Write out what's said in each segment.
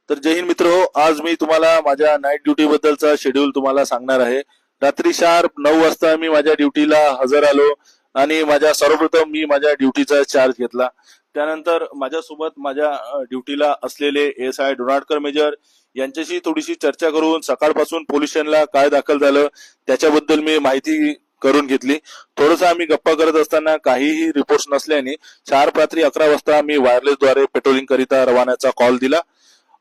तर जय हिंद मित्र हो, आज मी तुम्हाला माझ्या नाईट ड्युटी बद्दलचा शेड्यूल तुम्हाला सांगणार आहे. रात्री शार्प 9 वाजता मी माझ्या ड्युटीला हजर आलो आणि सर्वप्रथम मी माझ्या ड्युटीचा चार्ज घेतला. त्यानंतर माझ्यासोबत माझ्या ड्युटीला असलेले एस.आय. डोनाल्डकर मेजर यांच्याशी थोडीशी चर्चा करून सकाळपासून पोलीस स्टेशनला काय दाखल झालं त्याच्याबद्दल मी माहिती करून घेतली. थोडंसं आम्ही गप्पा करत असताना काहीही रिपोर्ट्स नसल्याने शार्प रात्री 11 वाजता मी वायरलेसद्वारे पेट्रोलिंग करिता रवान्याचा कॉल दिला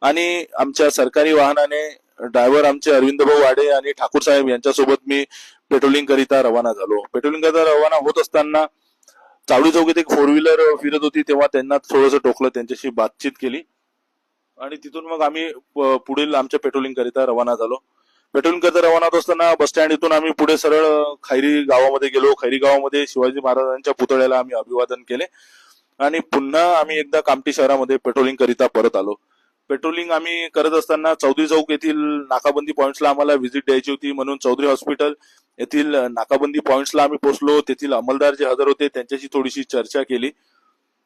आणि आमच्या सरकारी वाहनाने ड्रायव्हर आमचे अरविंद भाऊ वाडे आणि ठाकूर साहेब यांच्यासोबत मी पेट्रोलिंग करिता रवाना झालो. पेट्रोलिंग करिता रवाना होत असताना चावडी चौकीत एक 4 व्हीलर फिरत होती, तेव्हा त्यांना थोडंसं टोकलं, त्यांच्याशी बातचीत केली आणि तिथून मग आम्ही पुढील आमच्या पेट्रोलिंग करिता रवाना झालो. पेट्रोलिंग करिता रवाना होत असताना बस स्टँड इथून आम्ही पुढे सरळ खैरी गावामध्ये गेलो. खैरी गावामध्ये शिवाजी महाराजांच्या पुतळ्याला आम्ही अभिवादन केले आणि पुन्हा आम्ही एकदा कामठी शहरामध्ये पेट्रोलिंग करिता परत आलो. पेट्रोलिंग आम्ही करत असताना चौधरी चौक येथील नाकाबंदी पॉइंट्सला आम्हाला व्हिजिट द्यायची होती, म्हणून चौधरी हॉस्पिटल येथील नाकाबंदी पॉइंट्सला आम्ही पोहोचलो. तेथील अंमलदार जे हजर होते त्यांच्याशी थोडीशी चर्चा केली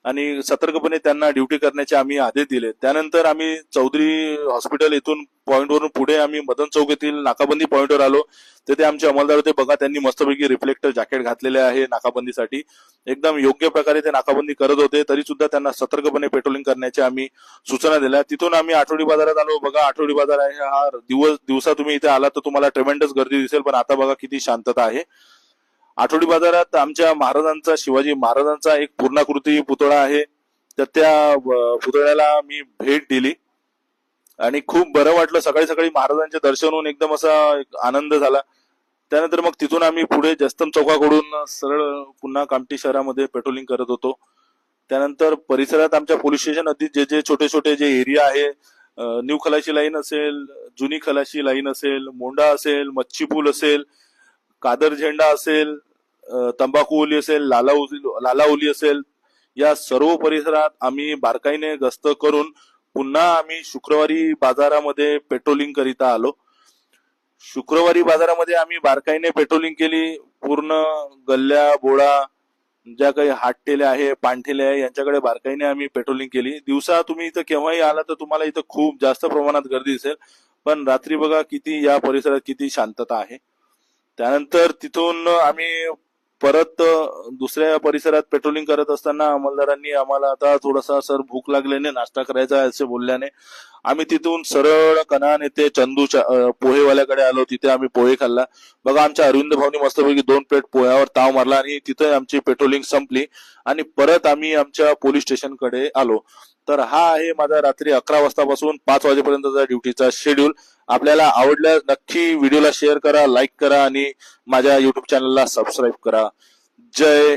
आणि सतर्कपणे त्यांना ड्युटी करण्याचे आम्ही आदेश दिले. त्यानंतर आम्ही चौधरी हॉस्पिटल येथून पॉइंटवरून पुढे आम्ही मदन चौक येथील नाकाबंदी पॉइंटवर आलो. तेथे आमचे अंमलदार होते. बघा, त्यांनी मस्तपैकी रिफ्लेक्टर जॅकेट घातलेले आहे नाकाबंदीसाठी. एकदम योग्य प्रकारे ते नाकाबंदी करत होते, तरी सुद्धा त्यांना सतर्कपणे पेट्रोलिंग करण्याच्या आम्ही सूचना दिल्या. तिथून आम्ही आठवडी बाजारात आलो. बघा, आठवडी बाजार आहे हा दिवसा तुम्ही इथे आला तर तुम्हाला ट्रेमेंडस गर्दी दिसेल, पण आता बघा किती शांतता आहे. आठवडी बाजारात आमच्या महाराजांचा, शिवाजी महाराजांचा एक पूर्णाकृती पुतळा आहे, तर त्या पुतळ्याला मी भेट दिली आणि खूप बरं वाटलं. सकाळी सकाळी महाराजांचे दर्शन होऊन एकदम असा एक आनंद झाला. त्यानंतर मग तिथून आम्ही पुढे जस्तम चौकाकडून सरळ पुन्हा कामठी शहरामध्ये पेट्रोलिंग करत होतो. त्यानंतर परिसरात आमच्या पोलीस स्टेशन अगदी जे जे छोटे छोटे जे एरिया आहे, न्यू खलाशी लाईन असेल, जुनी खलाशी लाईन असेल, मोंडा असेल, मच्छी पूल असेल, कादर झेंडा असेल, तंबाखू ओली असेल, लाला ओली असेल, या सर्व परिसरात आम्ही बारकाईने गस्त करून पुन्हा आम्ही शुक्रवारी बाजारामध्ये पेट्रोलिंग करिता आलो. शुक्रवारी बाजारामध्ये आम्ही बारकाईने पेट्रोलिंग केली. पूर्ण गल्ल्या बोळा, ज्या काही हात ठेले आहे, पानठेले आहे, यांच्याकडे बारकाईने आम्ही पेट्रोलिंग केली. दिवसा तुम्ही इथं केव्हाही आला तर तुम्हाला इथं खूप जास्त प्रमाणात गर्दी दिसेल, पण रात्री बघा किती या परिसरात किती शांतता आहे. त्यानंतर तिथून आम्ही परत दुसऱ्या परिसरात पेट्रोलिंग करत असताना अंमलदारांनी आम्हाला आता थोडासा सर भूक लागल्याने नाश्ता करायचा आहे असे बोलल्याने आम्ही तिथून सरळ कनान येथे चंदूच्या पोहेवाल्याकडे आलो. तिथे आम्ही पोहे खाल्ला. बघा, आमच्या अरविंद भाऊनी मस्तपैकी 2 प्लेट पोह्यावर ताव मारला आणि तिथे आमची पेट्रोलिंग संपली आणि परत आम्ही आमच्या पोलीस स्टेशनकडे आलो. तर हा आहे माझा रात्री 11 वाजतापासून 5 वाजेपर्यंतचा ड्युटीचा शेड्यूल. आपल्याला आवडल्यास नक्की व्हिडिओला शेअर करा, लाईक करा आणि माझ्या युट्यूब चॅनलला सबस्क्राईब करा. जय